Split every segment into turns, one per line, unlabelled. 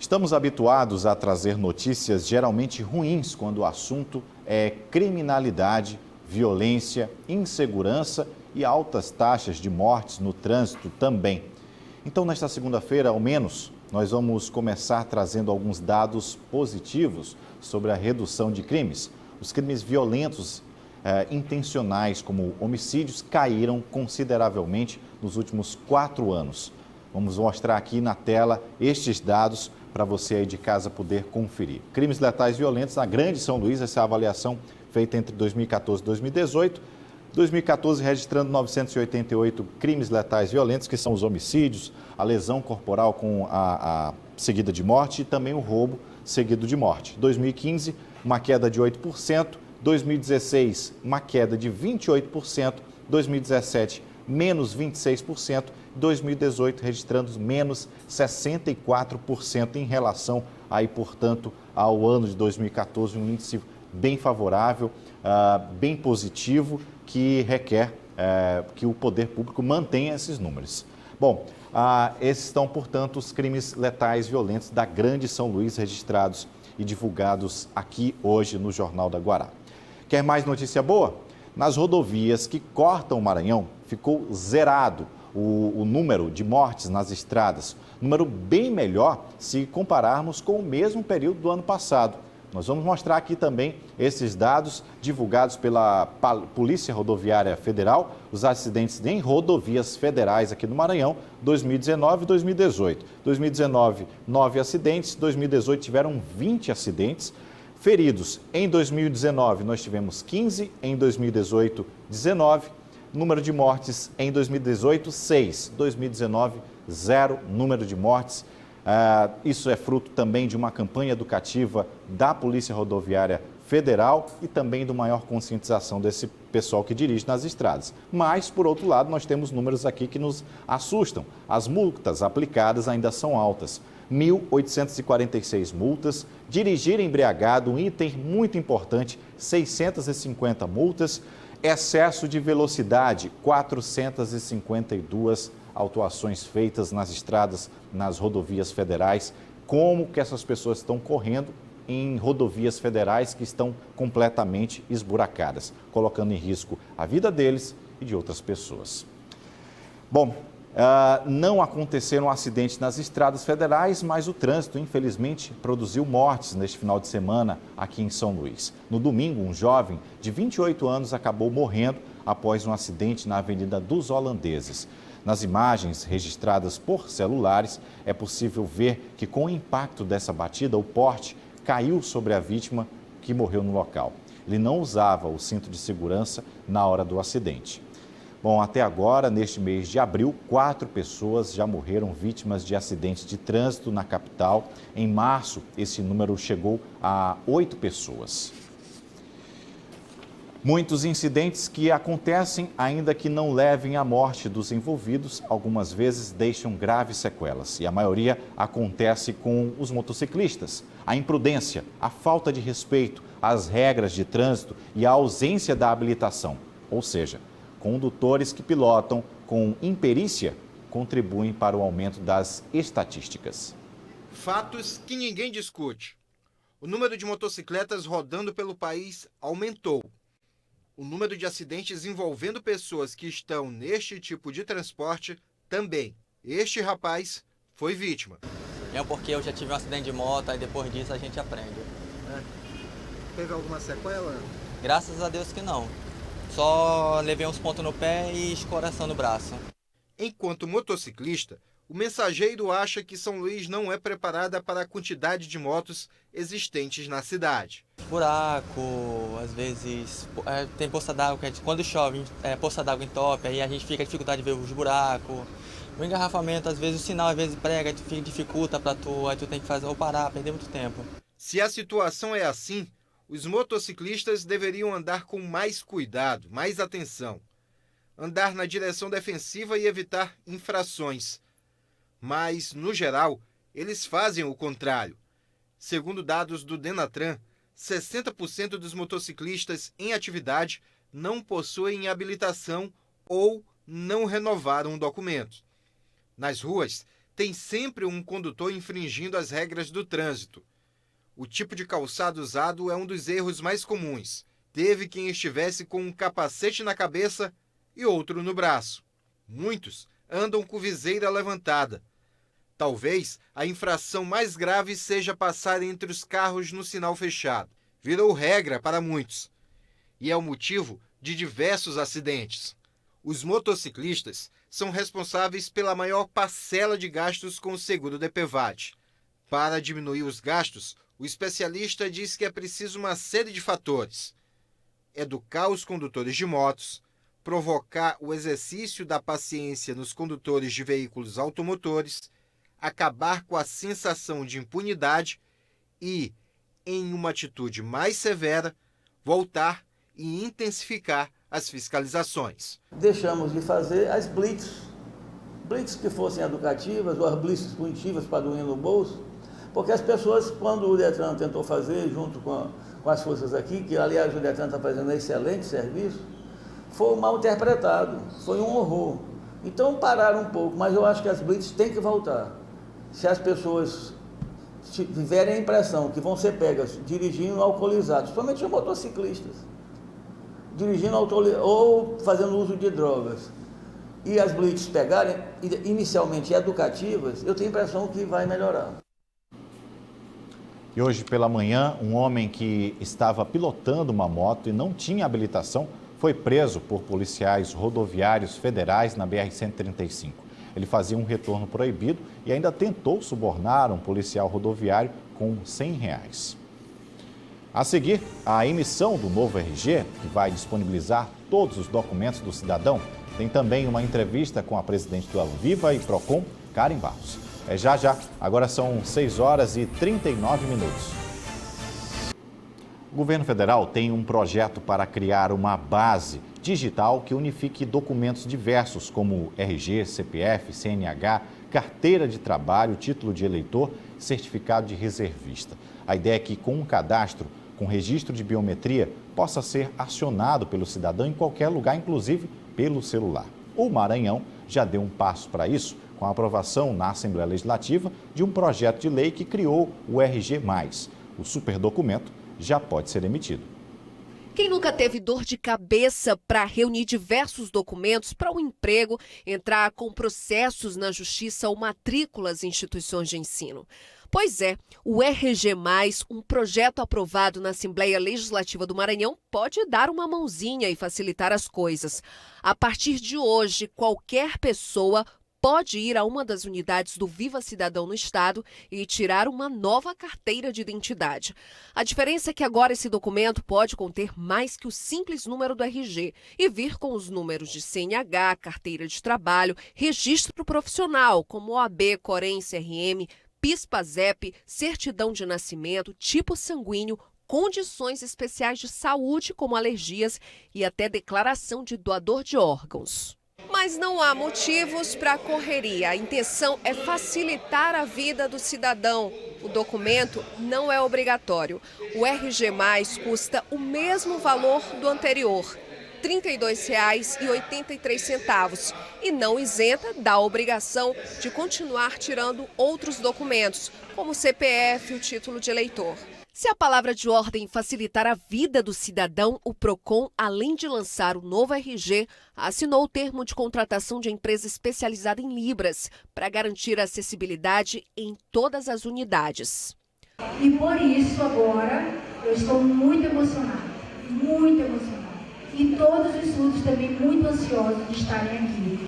Estamos habituados a trazer notícias geralmente ruins quando o assunto é criminalidade, violência, insegurança e altas taxas de mortes no trânsito também. Então, nesta segunda-feira, ao menos, nós vamos começar trazendo alguns dados positivos sobre a redução de crimes. Os crimes violentos intencionais, como homicídios, caíram consideravelmente nos últimos 4 anos. Vamos mostrar aqui na tela estes dados para você aí de casa poder conferir. Crimes letais violentos na Grande São Luís, essa é a avaliação feita entre 2014 e 2018. 2014 registrando 988 crimes letais violentos, que são os homicídios, a lesão corporal com a seguida de morte e também o roubo seguido de morte. 2015, uma queda de 8%. 2016, uma queda de 28%. 2017, menos 26%. 2018, registrando menos 64% em relação, aí, portanto, ao ano de 2014, um índice bem favorável, bem positivo, que requer que o poder público mantenha esses números. Bom, esses estão, portanto, os crimes letais violentos da Grande São Luís registrados e divulgados aqui hoje no Jornal da Guará. Quer mais notícia boa? Nas rodovias que cortam o Maranhão, ficou zerado o número de mortes nas estradas, número bem melhor se compararmos com o mesmo período do ano passado. Nós vamos mostrar aqui também esses dados divulgados pela Polícia Rodoviária Federal, os acidentes em rodovias federais aqui no Maranhão, 2019 e 2018. 2019, 9 acidentes, 2018 tiveram 20 acidentes. Feridos, em 2019 nós tivemos 15, em 2018, 19. Número de mortes em 2018, 6. 2019, 0 número de mortes. Isso é fruto também de uma campanha educativa da Polícia Rodoviária Federal e também de maior conscientização desse pessoal que dirige nas estradas. Mas, por outro lado, nós temos números aqui que nos assustam. As multas aplicadas ainda são altas. 1.846 multas. Dirigir embriagado, um item muito importante, 650 multas. Excesso de velocidade, 452 autuações feitas nas estradas, nas rodovias federais. Como que essas pessoas estão correndo em rodovias federais que estão completamente esburacadas, colocando em risco a vida deles e de outras pessoas. Bom, não aconteceram acidentes nas estradas federais, mas o trânsito, infelizmente, produziu mortes neste final de semana aqui em São Luís. No domingo, um jovem de 28 anos acabou morrendo após um acidente na Avenida dos Holandeses. Nas imagens registradas por celulares, é possível ver que, com o impacto dessa batida, o Porsche caiu sobre a vítima que morreu no local. Ele não usava o cinto de segurança na hora do acidente. Bom, até agora, neste mês de abril, 4 pessoas já morreram vítimas de acidentes de trânsito na capital. Em março, esse número chegou a 8 pessoas. Muitos incidentes que acontecem, ainda que não levem à morte dos envolvidos, algumas vezes deixam graves sequelas. E a maioria acontece com os motociclistas. A imprudência, a falta de respeito às regras de trânsito e a ausência da habilitação, ou seja, condutores que pilotam com imperícia contribuem para o aumento das estatísticas.
Fatos que ninguém discute. O número de motocicletas rodando pelo país aumentou. O número de acidentes envolvendo pessoas que estão neste tipo de transporte também. Este rapaz foi vítima.
É porque eu já tive um acidente de moto, aí depois disso a gente aprende.
Teve alguma sequela?
Graças a Deus que não. Só levei uns pontos no pé e escoração no braço.
Enquanto motociclista, o mensageiro acha que São Luís não é preparada para a quantidade de motos existentes na cidade.
Buraco, às vezes tem poça d'água, quando chove, poça d'água entope, aí a gente fica com dificuldade de ver os buracos. O engarrafamento, às vezes o sinal, às vezes prega, dificulta para tu, aí tu tem que fazer ou parar, perder muito tempo.
Se a situação é assim, os motociclistas deveriam andar com mais cuidado, mais atenção. Andar na direção defensiva e evitar infrações. Mas, no geral, eles fazem o contrário. Segundo dados do Denatran, 60% dos motociclistas em atividade não possuem habilitação ou não renovaram o documento. Nas ruas, tem sempre um condutor infringindo as regras do trânsito. O tipo de calçado usado é um dos erros mais comuns. Teve quem estivesse com um capacete na cabeça e outro no braço. Muitos andam com viseira levantada. Talvez a infração mais grave seja passar entre os carros no sinal fechado. Virou regra para muitos e é o motivo de diversos acidentes. Os motociclistas são responsáveis pela maior parcela de gastos com o seguro DPVAT. Para diminuir os gastos, o especialista diz que é preciso uma série de fatores: educar os condutores de motos, provocar o exercício da paciência nos condutores de veículos automotores, acabar com a sensação de impunidade e, em uma atitude mais severa, voltar e intensificar as fiscalizações.
Deixamos de fazer as blitz que fossem educativas ou as blitz punitivas para doer no bolso, porque as pessoas, quando o Detran tentou fazer, junto com as forças aqui, que aliás o Detran está fazendo um excelente serviço, foi mal interpretado, foi um horror. Então pararam um pouco, mas eu acho que as blitz têm que voltar. Se as pessoas tiverem a impressão que vão ser pegas dirigindo alcoolizados, somente os motociclistas, dirigindo ou fazendo uso de drogas, e as blitz pegarem, inicialmente educativas, eu tenho a impressão que vai melhorar.
E hoje pela manhã, um homem que estava pilotando uma moto e não tinha habilitação foi preso por policiais rodoviários federais na BR-135. Ele fazia um retorno proibido e ainda tentou subornar um policial rodoviário com R$100. A seguir, a emissão do novo RG, que vai disponibilizar todos os documentos do cidadão. Tem também uma entrevista com a presidente do Aviva e Procon, Karen Barros. Já. Agora são 6h39. O governo federal tem um projeto para criar uma base digital que unifique documentos diversos como RG, CPF, CNH, carteira de trabalho, título de eleitor, certificado de reservista. A ideia é que com um cadastro com registro de biometria possa ser acionado pelo cidadão em qualquer lugar, inclusive pelo celular. O Maranhão já deu um passo para isso com a aprovação na Assembleia Legislativa de um projeto de lei que criou o RG+. O superdocumento já pode ser emitido.
Quem nunca teve dor de cabeça para reunir diversos documentos para um emprego, entrar com processos na justiça ou matrículas em instituições de ensino? Pois é, o RG+, um projeto aprovado na Assembleia Legislativa do Maranhão, pode dar uma mãozinha e facilitar as coisas. A partir de hoje, qualquer pessoa pode ir a uma das unidades do Viva Cidadão no estado e tirar uma nova carteira de identidade. A diferença é que agora esse documento pode conter mais que o simples número do RG e vir com os números de CNH, carteira de trabalho, registro profissional, como OAB, Corém, CRM, PIS/PASEP, certidão de nascimento, tipo sanguíneo, condições especiais de saúde, como alergias e até declaração de doador de órgãos. Mas não há motivos para a correria. A intenção é facilitar a vida do cidadão. O documento não é obrigatório. O RG+ custa o mesmo valor do anterior, R$ 32,83, e não isenta da obrigação de continuar tirando outros documentos, como o CPF e o título de eleitor. Se a palavra de ordem facilitar a vida do cidadão, o Procon, além de lançar o novo RG, assinou o termo de contratação de empresa especializada em Libras para garantir a acessibilidade em todas as unidades.
E por isso agora eu estou muito emocionada. E todos os surdos também muito ansiosos de estarem aqui.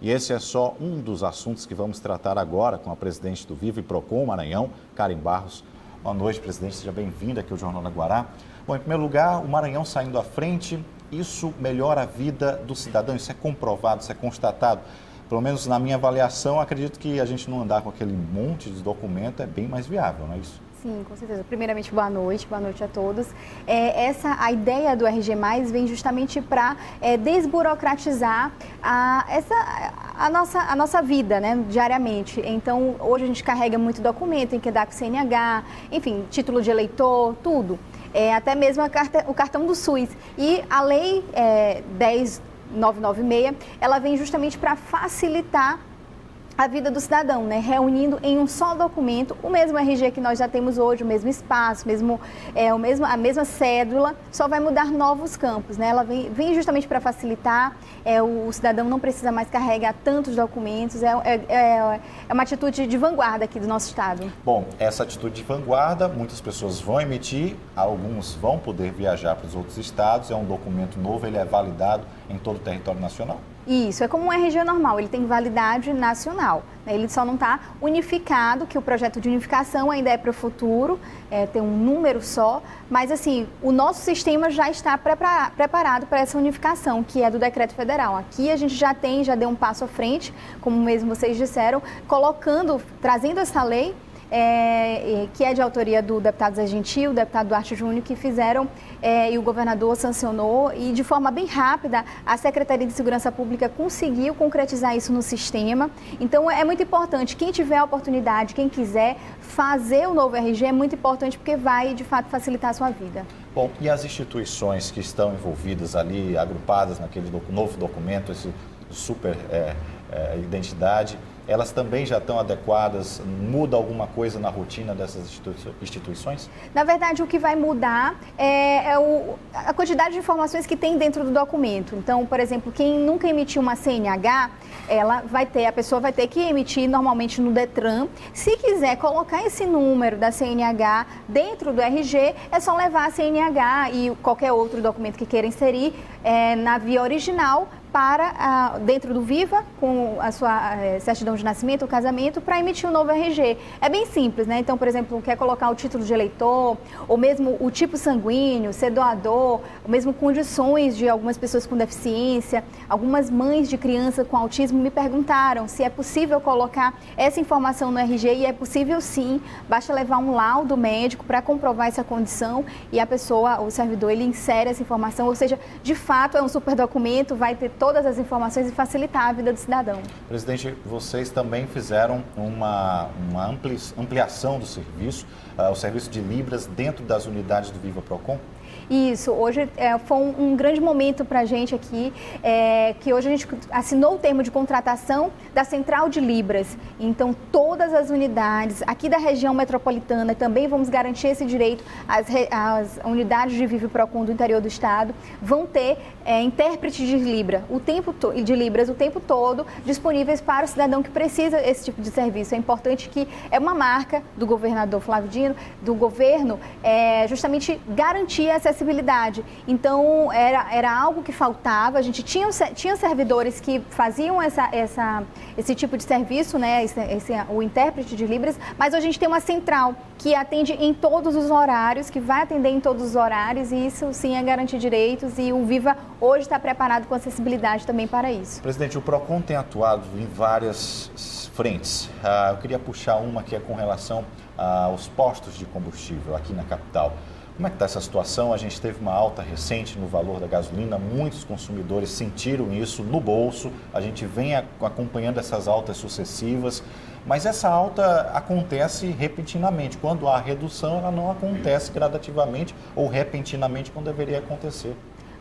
E esse é só um dos assuntos que vamos tratar agora com a presidente do Viva e Procon Maranhão, Karen Barros. Boa noite, presidente. Seja bem-vinda aqui ao Jornal da Guará. Bom, em primeiro lugar, o Maranhão saindo à frente, isso melhora a vida do cidadão, isso é comprovado, isso é constatado. Pelo menos na minha avaliação, acredito que a gente não andar com aquele monte de documento é bem mais viável, não é isso?
Sim, com certeza. Primeiramente, boa noite a todos. A ideia do RG+, vem justamente para desburocratizar a nossa vida, né, diariamente. Então, hoje a gente carrega muito documento, tem que dar com CNH, enfim, título de eleitor, tudo. Até mesmo o cartão do SUS. E a lei 10.996, ela vem justamente para facilitar a vida do cidadão, né? Reunindo em um só documento o mesmo RG que nós já temos hoje, o mesmo espaço, a mesma cédula, só vai mudar novos campos, né? Ela vem justamente para facilitar, o cidadão não precisa mais carregar tantos documentos, é uma atitude de vanguarda aqui do nosso estado.
Bom, essa atitude de vanguarda, muitas pessoas vão emitir, alguns vão poder viajar para os outros estados, é um documento novo, ele é validado em todo o território nacional?
Isso, é como um RG normal, ele tem validade nacional, né? Ele só não está unificado, que o projeto de unificação ainda é para o futuro, tem um número só, mas assim, o nosso sistema já está preparado para essa unificação, que é do decreto federal. Aqui a gente já deu um passo à frente, como mesmo vocês disseram, trazendo essa lei, que é de autoria do deputado Zé Gentil, do deputado Duarte Júnior, que fizeram e o governador sancionou e de forma bem rápida a Secretaria de Segurança Pública conseguiu concretizar isso no sistema. Então é muito importante, quem tiver a oportunidade, quem quiser fazer o novo RG é muito importante porque vai de fato facilitar a sua vida.
Bom, e as instituições que estão envolvidas ali, agrupadas naquele novo documento, esse super identidade, elas também já estão adequadas? Muda alguma coisa na rotina dessas instituições?
Na verdade, o que vai mudar a quantidade de informações que tem dentro do documento. Então, por exemplo, quem nunca emitiu uma CNH, a pessoa vai ter que emitir normalmente no Detran. Se quiser colocar esse número da CNH dentro do RG, é só levar a CNH e qualquer outro documento que queira inserir na via original dentro do Viva, com a sua certidão de nascimento, o casamento, para emitir um novo RG. É bem simples, né? Então, por exemplo, quer colocar o título de eleitor, ou mesmo o tipo sanguíneo, ser doador, ou mesmo condições de algumas pessoas com deficiência. Algumas mães de criança com autismo me perguntaram se é possível colocar essa informação no RG, e é possível sim, basta levar um laudo médico para comprovar essa condição e a pessoa, o servidor, ele insere essa informação, ou seja, de fato é um super documento, vai ter todas as informações e facilitar a vida do cidadão.
Presidente, vocês também fizeram uma ampliação do serviço, o serviço de Libras dentro das unidades do Viva Procon?
Isso, hoje foi um grande momento para a gente aqui, que hoje a gente assinou o termo de contratação da Central de Libras. Então, todas as unidades aqui da região metropolitana, também vamos garantir esse direito, as unidades de Viva Procon do interior do estado vão ter intérprete de Libras o tempo todo disponíveis para o cidadão que precisa desse tipo de serviço. É importante que é uma marca do governador Flávio Dino, do governo, justamente garantir a acessibilidade. Então, era algo que faltava. A gente tinha servidores que faziam esse tipo de serviço, né? O intérprete de Libras, mas hoje a gente tem uma central que atende em todos os horários, que vai atender em todos os horários, e isso sim é garantir direitos, e o Viva hoje está preparado com acessibilidade também para isso.
Presidente, o Procon tem atuado em várias frentes. Eu queria puxar uma que é com relação aos postos de combustível aqui na capital. Como é que está essa situação? A gente teve uma alta recente no valor da gasolina, muitos consumidores sentiram isso no bolso, a gente vem acompanhando essas altas sucessivas, mas essa alta acontece repentinamente. Quando há redução, ela não acontece gradativamente ou repentinamente como deveria acontecer.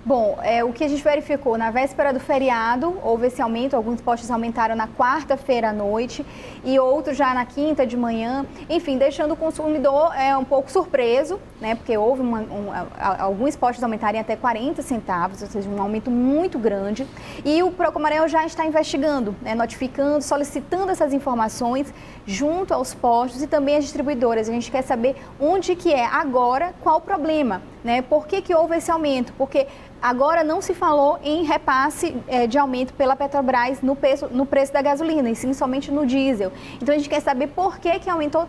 Bom, o que a gente verificou, na véspera do feriado, houve esse aumento, alguns postos aumentaram na quarta-feira à noite e outros já na quinta de manhã, enfim, deixando o consumidor um pouco surpreso, né, porque houve alguns postos aumentarem até 40 centavos, ou seja, um aumento muito grande, e o Procon Maranhão já está investigando, né, notificando, solicitando essas informações junto aos postos e também às distribuidoras. A gente quer saber onde que é agora, qual o problema, né, por que houve esse aumento, porque agora não se falou em repasse de aumento pela Petrobras no preço da gasolina, e sim somente no diesel. Então a gente quer saber por que aumentou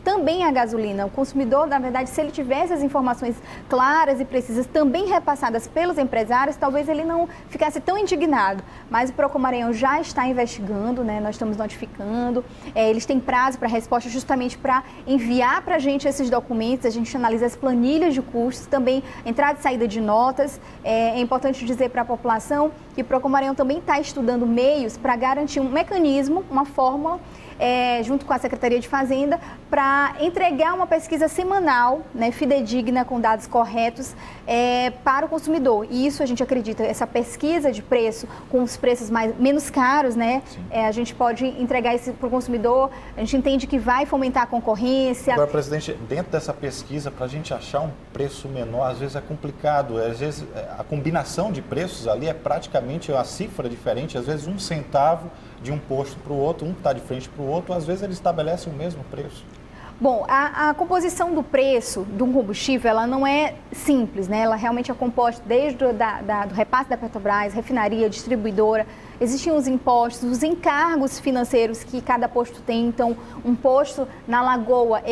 também a gasolina. O consumidor, na verdade, se ele tivesse as informações claras e precisas também repassadas pelos empresários, talvez ele não ficasse tão indignado. Mas o Procon Maranhão já está investigando, né? Nós estamos notificando, eles têm prazo para resposta justamente para enviar para a gente esses documentos, a gente analisa as planilhas de custos, também entrada e saída de notas. É importante dizer para a população que o Procon Maranhão também está estudando meios para garantir um mecanismo, uma fórmula, junto com a Secretaria de Fazenda, para entregar uma pesquisa semanal, né, fidedigna, com dados corretos, para o consumidor. E isso a gente acredita, essa pesquisa de preço, com os preços menos caros, né, a gente pode entregar isso para o consumidor, a gente entende que vai fomentar a concorrência.
Agora, presidente, dentro dessa pesquisa, para a gente achar um preço menor, às vezes é complicado, às vezes a combinação de preços ali é praticamente a cifra diferente, às vezes 1 centavo de um posto para o outro, um está de frente para o outro, às vezes eles estabelecem o mesmo preço.
Bom, a composição do preço de um combustível, ela não é simples, né? Ela realmente é composta desde do repasse da Petrobras, refinaria, distribuidora. Existem os impostos, os encargos financeiros que cada posto tem. Então, um posto na Lagoa,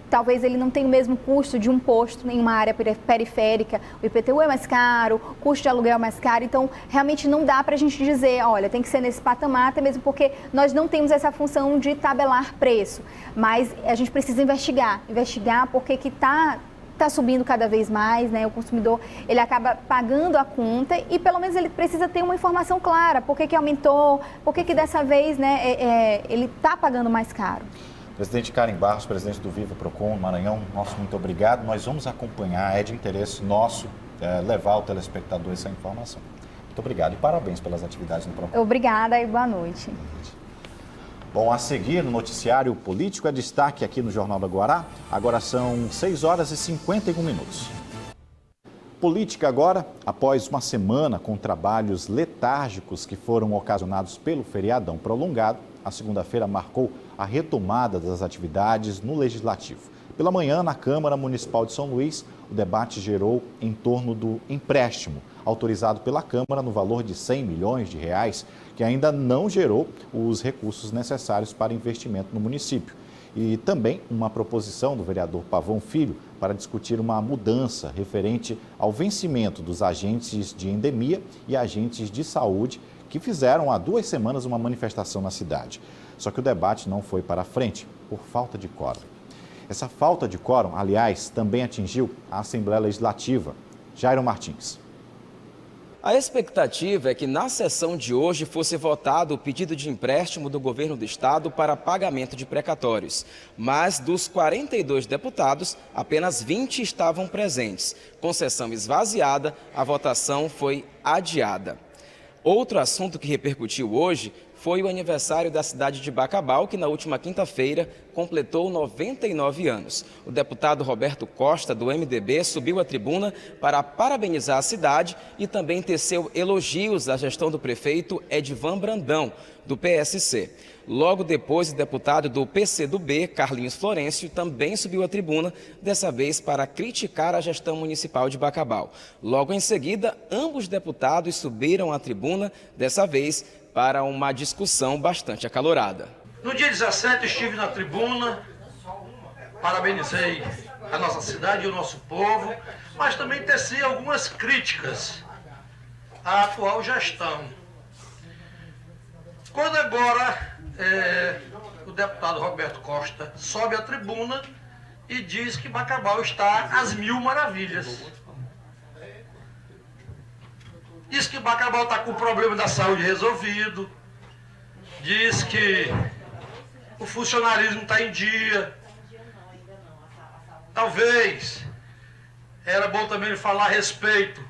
talvez ele não tenha o mesmo custo de um posto em uma área periférica. O IPTU é mais caro, o custo de aluguel é mais caro. Então, realmente não dá para a gente dizer, olha, tem que ser nesse patamar, até mesmo porque nós não temos essa função de tabelar preço. Mas a gente precisa investigar porque que está subindo cada vez mais, né? O consumidor, ele acaba pagando a conta e pelo menos ele precisa ter uma informação clara. Por que aumentou? Por que dessa vez, né, ele está pagando mais caro?
Presidente Karen Barros, presidente do Viva Procon Maranhão, nosso muito obrigado. Nós vamos acompanhar, é de interesse nosso levar ao telespectador essa informação. Muito obrigado e parabéns pelas atividades no Procon.
Obrigada e boa noite.
Bom, a seguir no noticiário político é destaque aqui no Jornal da Guará. Agora são 6 horas e 51 minutos. Política agora, após uma semana com trabalhos letárgicos que foram ocasionados pelo feriadão prolongado, a segunda-feira marcou a retomada das atividades no Legislativo. Pela manhã, na Câmara Municipal de São Luís, o debate gerou em torno do empréstimo autorizado pela Câmara no valor de R$100 milhões, que ainda não gerou os recursos necessários para investimento no município. E também uma proposição do vereador Pavão Filho para discutir uma mudança referente ao vencimento dos agentes de endemia e agentes de saúde que fizeram há 2 semanas uma manifestação na cidade. Só que o debate não foi para frente por falta de quórum. Essa falta de quórum, aliás, também atingiu a Assembleia Legislativa. Jairo Martins.
A expectativa é que na sessão de hoje fosse votado o pedido de empréstimo do governo do estado para pagamento de precatórios. Mas dos 42 deputados, apenas 20 estavam presentes. Com sessão esvaziada, a votação foi adiada. Outro assunto que repercutiu hoje foi o aniversário da cidade de Bacabal, que na última quinta-feira completou 99 anos. O deputado Roberto Costa, do MDB, subiu à tribuna para parabenizar a cidade e também teceu elogios à gestão do prefeito Edivan Brandão, do PSC. Logo depois, o deputado do PCdoB, Carlinhos Florencio, também subiu à tribuna, dessa vez para criticar a gestão municipal de Bacabal. Logo em seguida, ambos deputados subiram à tribuna, dessa vez para uma discussão bastante acalorada.
No dia 17 estive na tribuna, parabenizei a nossa cidade e o nosso povo, mas também teci algumas críticas à atual gestão. Quando agora o deputado Roberto Costa sobe à tribuna e diz que Bacabal está às 1000 maravilhas. Diz que Bacabal está com o problema da saúde resolvido, diz que o funcionalismo está em dia. Talvez era bom também ele falar a respeito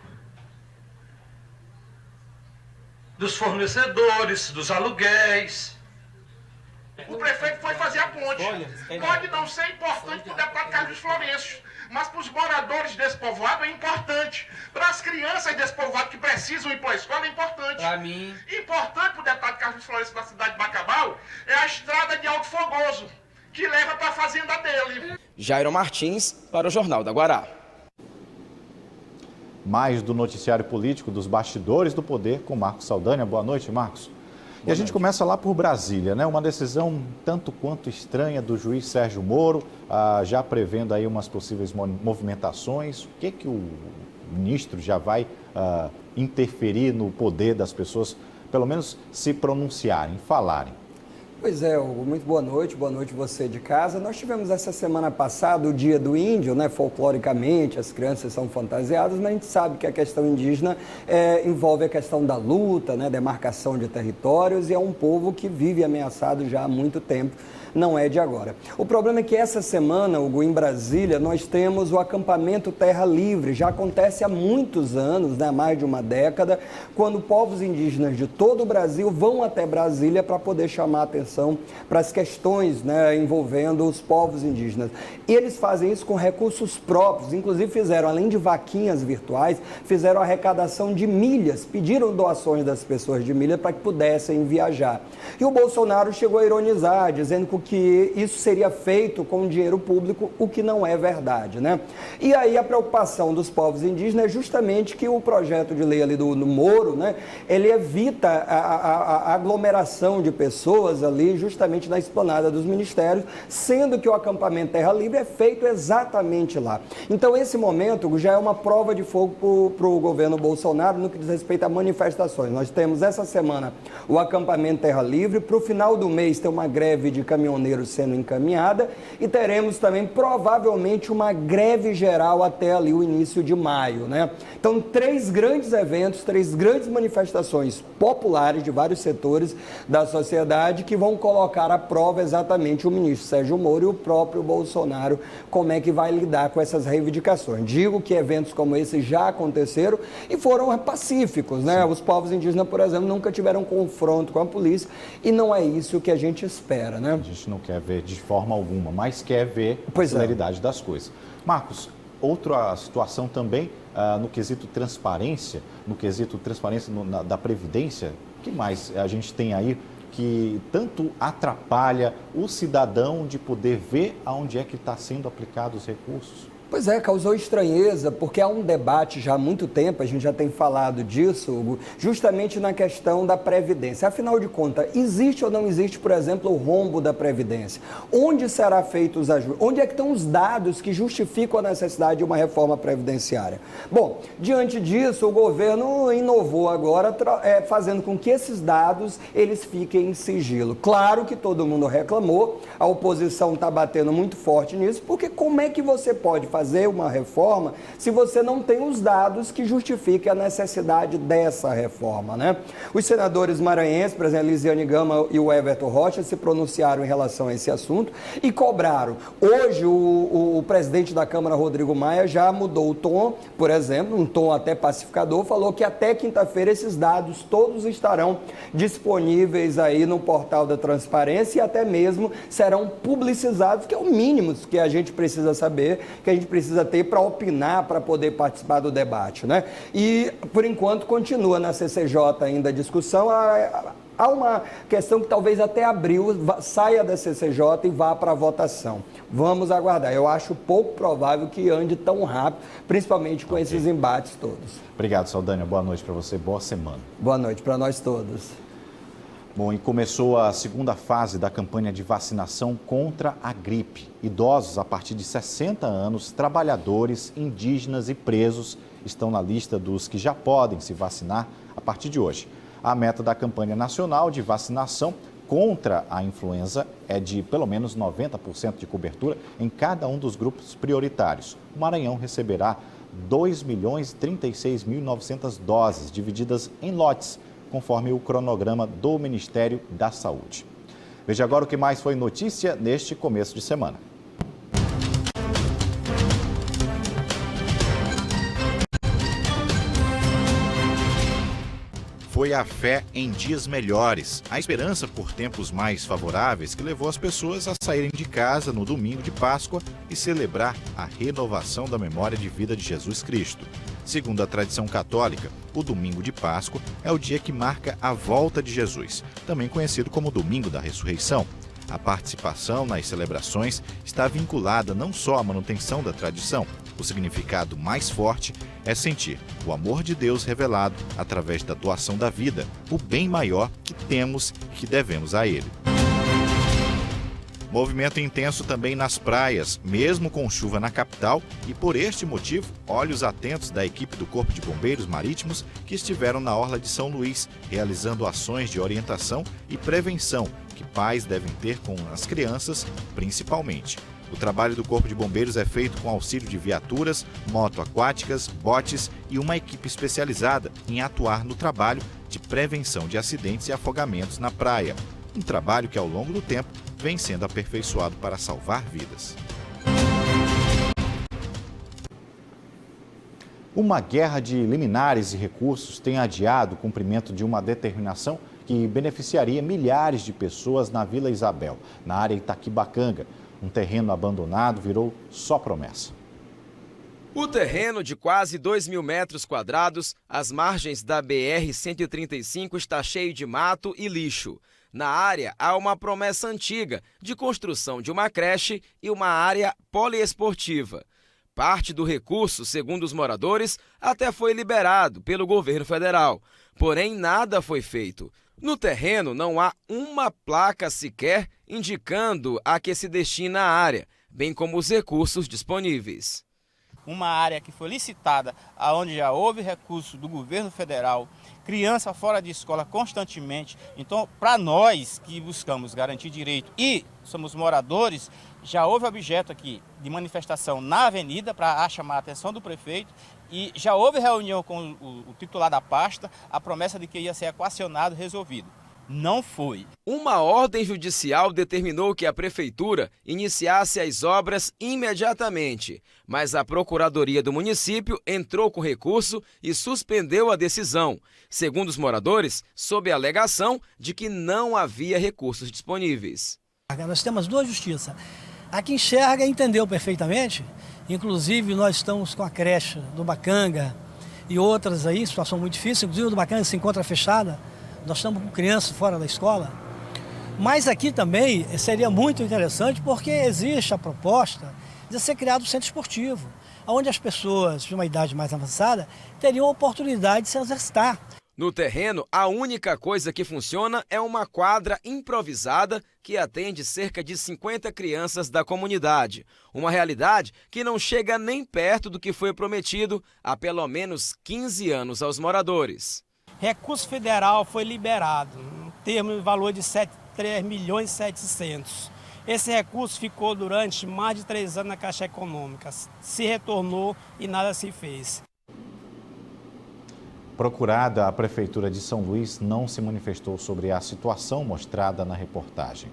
dos fornecedores, dos aluguéis. O prefeito foi fazer a ponte. Pode não ser importante para o deputado Carlos Florencio, mas para os moradores desse povoado é importante. Para as crianças desse povoado que precisam ir para a escola é importante.
Para mim.
Importante para o deputado Carlos Florencio da cidade de Bacabal é a estrada de Alto Fogoso, que leva para a fazenda dele.
Jairo Martins, para o Jornal da Guará.
Mais do noticiário político dos bastidores do poder com Marcos Saldanha. Boa noite, Marcos. E a gente começa lá por Brasília, né? Uma decisão tanto quanto estranha do juiz Sérgio Moro, já prevendo aí umas possíveis movimentações. O que o ministro já vai interferir no poder das pessoas, pelo menos se pronunciarem, falarem?
Pois é, Hugo, muito boa noite você de casa. Nós tivemos essa semana passada o Dia do Índio, né? Folcloricamente, as crianças são fantasiadas, mas a gente sabe que a questão indígena envolve a questão da luta, né? Demarcação de territórios, e é um povo que vive ameaçado já há muito tempo, não é de agora. O problema é que essa semana, Hugo, em Brasília, nós temos o acampamento Terra Livre. Já acontece há muitos anos, né? Mais de uma década, quando povos indígenas de todo o Brasil vão até Brasília para poder chamar a atenção para as questões, né, envolvendo os povos indígenas. E eles fazem isso com recursos próprios, inclusive fizeram, além de vaquinhas virtuais, fizeram arrecadação de milhas, pediram doações das pessoas de milha para que pudessem viajar. E o Bolsonaro chegou a ironizar, dizendo que isso seria feito com dinheiro público, o que não é verdade, né? E aí a preocupação dos povos indígenas é justamente que o projeto de lei ali do Moro, né, ele evita a aglomeração de pessoas ali justamente na esplanada dos ministérios, sendo que o acampamento Terra Livre é feito exatamente lá. Então esse momento já é uma prova de fogo para o governo Bolsonaro no que diz respeito a manifestações. Nós temos essa semana o acampamento Terra Livre, para o final do mês tem uma greve de caminhoneiros sendo encaminhada e teremos também provavelmente uma greve geral até ali o início de maio, né? Então 3 grandes eventos, 3 grandes manifestações populares de vários setores da sociedade que vão colocar à prova exatamente o ministro Sérgio Moro e o próprio Bolsonaro, como é que vai lidar com essas reivindicações. Digo que eventos como esse já aconteceram e foram pacíficos, né? Os povos indígenas, por exemplo, nunca tiveram confronto com a polícia e não é isso que a gente espera, né?
A gente não quer ver de forma alguma, mas quer ver a celeridade das coisas. Marcos, outra situação também no quesito transparência, da Previdência, o que mais a gente tem aí que tanto atrapalha o cidadão de poder ver aonde é que está sendo aplicados os recursos?
Pois é, causou estranheza, porque há um debate já há muito tempo, a gente já tem falado disso, Hugo, justamente na questão da Previdência. Afinal de contas, existe ou não existe, por exemplo, o rombo da Previdência? Onde será feito os ajustes? Onde é que estão os dados que justificam a necessidade de uma reforma previdenciária? Bom, diante disso, o governo inovou agora, fazendo com que esses dados eles fiquem em sigilo. Claro que todo mundo reclamou, a oposição está batendo muito forte nisso, porque como é que você pode fazer uma reforma se você não tem os dados que justifiquem a necessidade dessa reforma, né? Os senadores maranhenses, por exemplo, Elisiane Gama e o Everton Rocha, se pronunciaram em relação a esse assunto e cobraram. Hoje, o presidente da Câmara, Rodrigo Maia, já mudou o tom, por exemplo, um tom até pacificador, falou que até quinta-feira esses dados todos estarão disponíveis aí no portal da transparência e até mesmo serão publicizados, que é o mínimo que a gente precisa saber, que a gente precisa ter para opinar, para poder participar do debate, né? E, por enquanto, continua na CCJ ainda a discussão. Há uma questão que talvez até abril saia da CCJ e vá para a votação. Vamos aguardar. Eu acho pouco provável que ande tão rápido, principalmente com esses embates todos.
Obrigado, Saldanha. Boa noite para você. Boa semana.
Boa noite para nós todos.
Bom, e começou a segunda fase da campanha de vacinação contra a gripe. Idosos a partir de 60 anos, trabalhadores, indígenas e presos estão na lista dos que já podem se vacinar a partir de hoje. A meta da campanha nacional de vacinação contra a influenza é de pelo menos 90% de cobertura em cada um dos grupos prioritários. O Maranhão receberá 2.036.900 doses, divididas em lotes, conforme o cronograma do Ministério da Saúde. Veja agora o que mais foi notícia neste começo de semana. Foi a fé em dias melhores, a esperança por tempos mais favoráveis que levou as pessoas a saírem de casa no domingo de Páscoa e celebrar a renovação da memória de vida de Jesus Cristo. Segundo a tradição católica, o domingo de Páscoa é o dia que marca a volta de Jesus, também conhecido como Domingo da Ressurreição. A participação nas celebrações está vinculada não só à manutenção da tradição. O significado mais forte é sentir o amor de Deus revelado através da doação da vida, o bem maior que temos e que devemos a Ele. Movimento intenso também nas praias, mesmo com chuva na capital, e por este motivo, olhos atentos da equipe do Corpo de Bombeiros Marítimos que estiveram na orla de São Luís, realizando ações de orientação e prevenção que pais devem ter com as crianças, principalmente. O trabalho do Corpo de Bombeiros é feito com auxílio de viaturas, moto-aquáticas, botes e uma equipe especializada em atuar no trabalho de prevenção de acidentes e afogamentos na praia. Um trabalho que, ao longo do tempo, vem sendo aperfeiçoado para salvar vidas. Uma guerra de liminares e recursos tem adiado o cumprimento de uma determinação que beneficiaria milhares de pessoas na Vila Isabel, na área Itaquibacanga. Um terreno abandonado virou só promessa.
O terreno de quase 2.000 metros quadrados, às margens da BR-135, está cheio de mato e lixo. Na área, há uma promessa antiga de construção de uma creche e uma área poliesportiva. Parte do recurso, segundo os moradores, até foi liberado pelo governo federal. Porém, nada foi feito. No terreno, não há uma placa sequer indicando a que se destina a área, bem como os recursos disponíveis.
Uma área que foi licitada, onde já houve recurso do governo federal, criança fora de escola constantemente. Então, para nós que buscamos garantir direito e somos moradores, já houve objeto aqui de manifestação na avenida para chamar a atenção do prefeito e já houve reunião com o titular da pasta, a promessa de que ia ser equacionado e resolvido. Não foi.
Uma ordem judicial determinou que a prefeitura iniciasse as obras imediatamente, mas a Procuradoria do município entrou com recurso e suspendeu a decisão, segundo os moradores, sob a alegação de que não havia recursos disponíveis.
Nós temos duas justiças. A que enxerga entendeu perfeitamente, inclusive nós estamos com a creche do Bacanga e outras aí, situação muito difícil, inclusive o do Bacanga se encontra fechada. Nós estamos com crianças fora da escola, mas aqui também seria muito interessante porque existe a proposta de ser criado um centro esportivo, onde as pessoas de uma idade mais avançada teriam a oportunidade de se exercitar.
No terreno, a única coisa que funciona é uma quadra improvisada que atende cerca de 50 crianças da comunidade. Uma realidade que não chega nem perto do que foi prometido há pelo menos 15 anos aos moradores.
Recurso federal foi liberado, em termos de valor de 3.700.000. Esse recurso ficou durante mais de 3 anos na Caixa Econômica, se retornou e nada se fez.
Procurada, a Prefeitura de São Luís não se manifestou sobre a situação mostrada na reportagem.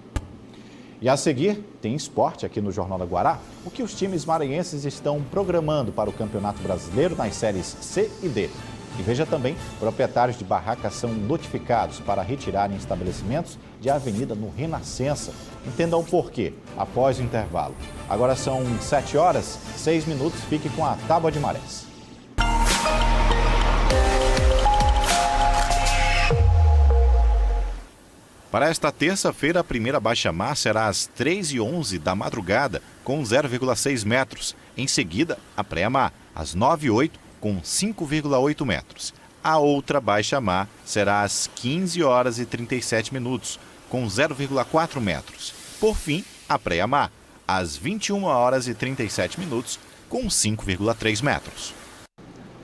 E a seguir, tem esporte aqui no Jornal da Guará. O que os times maranhenses estão programando para o Campeonato Brasileiro nas séries C e D. E veja também, proprietários de barracas são notificados para retirarem estabelecimentos de avenida no Renascença. Entendam o porquê, após o intervalo. Agora são 7h06, fique com a Tábua de Marés. Para esta terça-feira, a primeira baixa-mar será às 3h11 da madrugada, com 0,6 metros. Em seguida, a pré-mar, às 9h08, com 5,8 metros. A outra baixa-mar será às 15h37, com 0,4 metros. Por fim, a pré-mar, às 21h37, com 5,3 metros.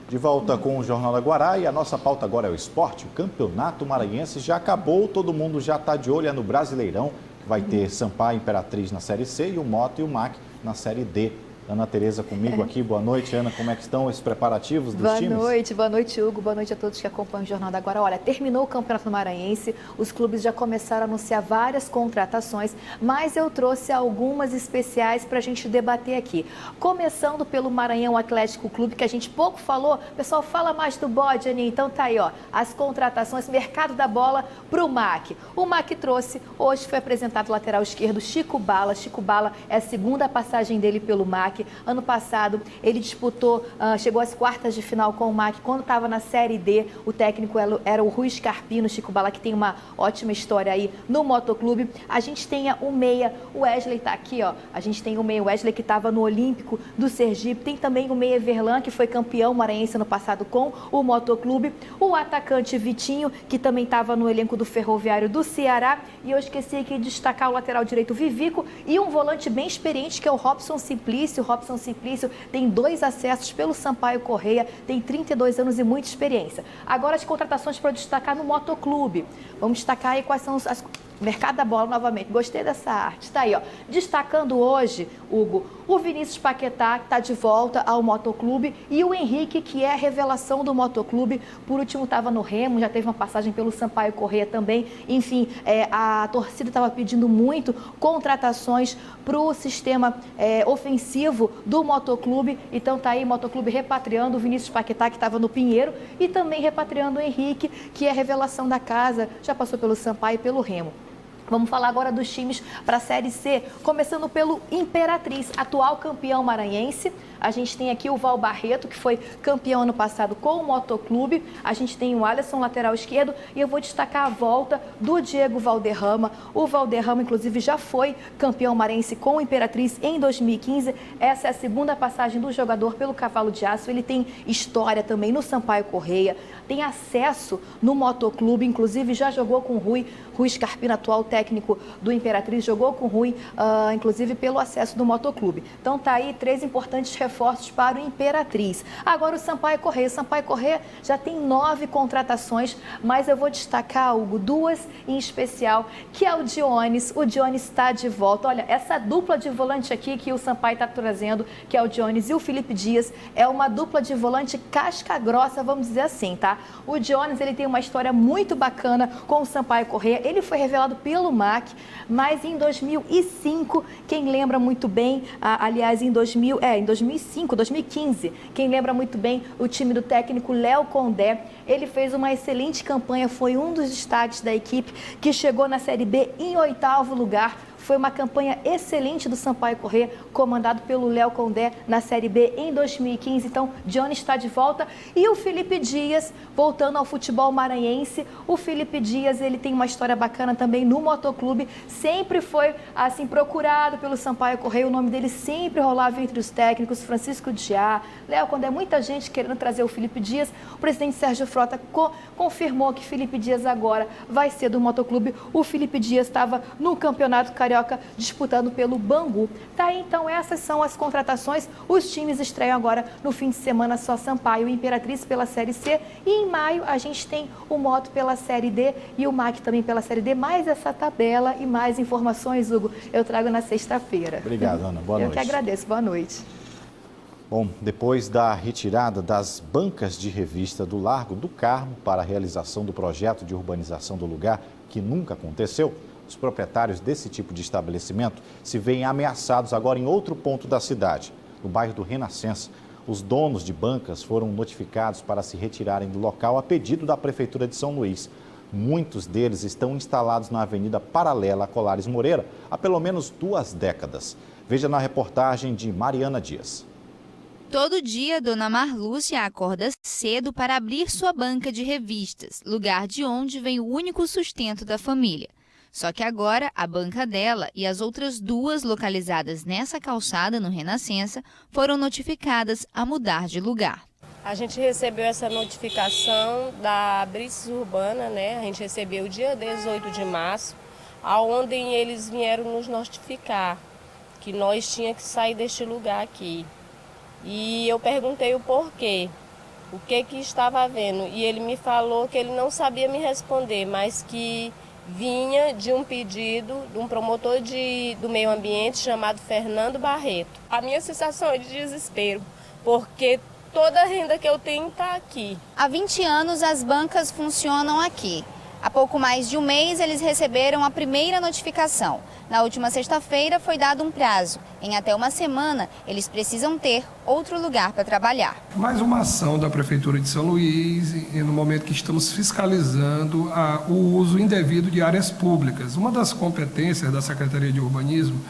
De volta com o Jornal da Guará e a nossa pauta agora é o esporte. O Campeonato Maranhense já acabou, todo mundo já está de olho no Brasileirão, que vai ter Sampaio Imperatriz na Série C e o Moto e o MAC na Série D. Ana Tereza comigo aqui. Boa noite, Ana. Como é que estão os preparativos dos times?
Boa noite, Hugo. Boa noite a todos que acompanham o Jornal da Guará. Olha, terminou o Campeonato Maranhense, os clubes já começaram a anunciar várias contratações, mas eu trouxe algumas especiais para a gente debater aqui. Começando pelo Maranhão Atlético Clube, que a gente pouco falou. O pessoal fala mais do bode, Aninha. Então tá aí, ó, as contratações, mercado da bola para o MAC. O MAC trouxe, hoje foi apresentado o lateral esquerdo Chico Bala. Chico Bala é a segunda passagem dele pelo MAC. MAC. Ano passado ele disputou, chegou às quartas de final com o MAC. Quando estava na Série D, o técnico era o Rui Scarpino, Chico Bala, que tem uma ótima história aí no motoclube. A gente tem o meia, o Wesley está aqui, ó. A gente tem o meia Wesley, que estava no Olímpico do Sergipe. Tem também o meia Verlan, que foi campeão maranhense ano passado com o motoclube. O atacante Vitinho, que também estava no elenco do Ferroviário do Ceará. E eu esqueci aqui de destacar o lateral direito Vivico e um volante bem experiente, que é o Robson Simplício. O Robson Simplício tem 2 acessos pelo Sampaio Corrêa, tem 32 anos e muita experiência. Agora as contratações para destacar no motoclube. Vamos destacar aí quais são as... Mercado da bola novamente, gostei dessa arte. Está aí, ó. Destacando hoje, Hugo, o Vinícius Paquetá, que está de volta ao motoclube, e o Henrique, que é a revelação do motoclube. Por último, estava no Remo, já teve uma passagem pelo Sampaio Corrêa também. Enfim, a torcida estava pedindo muito contratações para o sistema ofensivo do motoclube. Então tá aí, motoclube repatriando o Vinícius Paquetá, que estava no Pinheiro, e também repatriando o Henrique, que é a revelação da casa, já passou pelo Sampaio e pelo Remo. Vamos falar agora dos times para a Série C, começando pelo Imperatriz, atual campeão maranhense. A gente tem aqui o Val Barreto, que foi campeão ano passado com o motoclube. A gente tem o Alisson, lateral esquerdo, e eu vou destacar a volta do Diego Valderrama. O Valderrama, inclusive, já foi campeão maranhense com o Imperatriz em 2015. Essa é a segunda passagem do jogador pelo Cavalo de Aço. Ele tem história também no Sampaio Corrêa, tem acesso no motoclube, inclusive já jogou com o Rui Scarpino, atual técnico do Imperatriz, jogou com o Rui, inclusive pelo acesso do motoclube. Então tá aí 3 importantes reforços para o Imperatriz. Agora o Sampaio Corrêa. O Sampaio Corrêa já tem 9 contratações, mas eu vou destacar, Hugo, 2 em especial, que é o Dionis. O Dionis está de volta. Olha, essa dupla de volante aqui que o Sampaio está trazendo, que é o Dionis e o Felipe Dias, é uma dupla de volante casca grossa, vamos dizer assim, tá? O Dionis, ele tem uma história muito bacana com o Sampaio Corrêa. Ele foi revelado pelo MAC, mas em 2005, quem lembra muito bem, aliás, em 2005, 2015, quem lembra muito bem, o time do técnico Léo Condé, ele fez uma excelente campanha, foi um dos destaques da equipe que chegou na Série B em 8º lugar. Foi uma campanha excelente do Sampaio Corrêa, comandado pelo Léo Condé na Série B em 2015. Então, Johnny está de volta. E o Felipe Dias, voltando ao futebol maranhense. O Felipe Dias, ele tem uma história bacana também no motoclube. Sempre foi, assim, procurado pelo Sampaio Corrêa. O nome dele sempre rolava entre os técnicos. Francisco Diá, Léo Condé, muita gente querendo trazer o Felipe Dias. O presidente Sérgio Frota confirmou que Felipe Dias agora vai ser do motoclube. O Felipe Dias estava no Campeonato Carioca disputando pelo Bangu. Tá aí, então, essas são as contratações. Os times estreiam agora no fim de semana, só Sampaio e Imperatriz pela Série C. E em maio a gente tem o Moto pela Série D e o MAC também pela Série D. Mais essa tabela e mais informações, Hugo, eu trago na sexta-feira.
Obrigado, Ana. Boa noite.
Eu que agradeço. Boa noite.
Bom, depois da retirada das bancas de revista do Largo do Carmo para a realização do projeto de urbanização do lugar, que nunca aconteceu, os proprietários desse tipo de estabelecimento se veem ameaçados agora em outro ponto da cidade, no bairro do Renascença. Os donos de bancas foram notificados para se retirarem do local a pedido da Prefeitura de São Luís. Muitos deles estão instalados na avenida paralela a Colares Moreira há pelo menos 2 décadas. Veja na reportagem de Mariana Dias.
Todo dia, Dona Marlúcia acorda cedo para abrir sua banca de revistas, lugar de onde vem o único sustento da família. Só que agora, a banca dela e as outras 2 localizadas nessa calçada, no Renascença, foram notificadas a mudar de lugar.
A gente recebeu essa notificação da Brices Urbana, né? A gente recebeu dia 18 de março, onde eles vieram nos notificar que nós tínhamos que sair deste lugar aqui. E eu perguntei o porquê, o que estava havendo. E ele me falou que ele não sabia me responder, mas que vinha de um pedido de um promotor do meio ambiente chamado Fernando Barreto. A minha sensação é de desespero, porque toda a renda que eu tenho está aqui.
Há 20 anos as bancas funcionam aqui. Há pouco mais de um mês eles receberam a primeira notificação. Na última sexta-feira foi dado um prazo. Em até uma semana, eles precisam ter outro lugar para trabalhar.
Mais uma ação da Prefeitura de São Luís, no momento que estamos fiscalizando o uso indevido de áreas públicas. Uma das competências da Secretaria de Urbanismo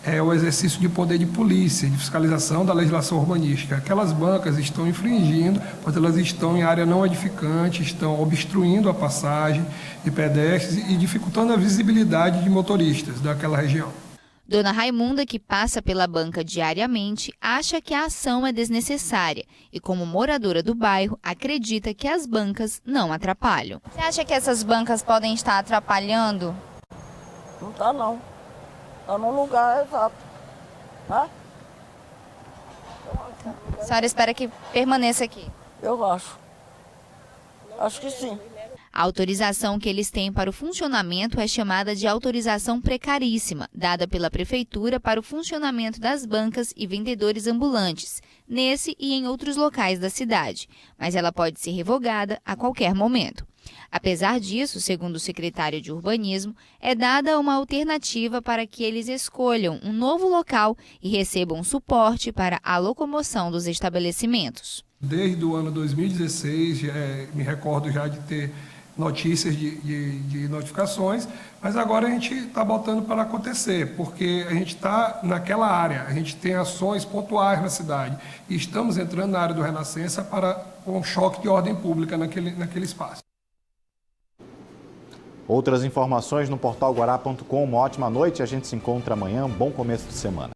é o exercício de poder de polícia, de fiscalização da legislação urbanística. Aquelas bancas estão infringindo, pois elas estão em área não edificante, estão obstruindo a passagem de pedestres e dificultando a visibilidade de motoristas daquela região.
Dona Raimunda, que passa pela banca diariamente, acha que a ação é desnecessária e, como moradora do bairro, acredita que as bancas não atrapalham.
Você acha que essas bancas podem estar atrapalhando?
Não está, não. Está no lugar exato. Né?
A senhora espera que permaneça aqui?
Eu acho. Acho que sim.
A autorização que eles têm para o funcionamento é chamada de autorização precaríssima, dada pela Prefeitura para o funcionamento das bancas e vendedores ambulantes, nesse e em outros locais da cidade, mas ela pode ser revogada a qualquer momento. Apesar disso, segundo o secretário de Urbanismo, é dada uma alternativa para que eles escolham um novo local e recebam suporte para a locomoção dos estabelecimentos.
Desde o ano 2016, me recordo já de ter notícias de notificações, mas agora a gente está botando para acontecer, porque a gente está naquela área, a gente tem ações pontuais na cidade e estamos entrando na área do Renascença para um choque de ordem pública naquele espaço.
Outras informações no portal guará.com. Uma ótima noite, a gente se encontra amanhã. Bom começo de semana.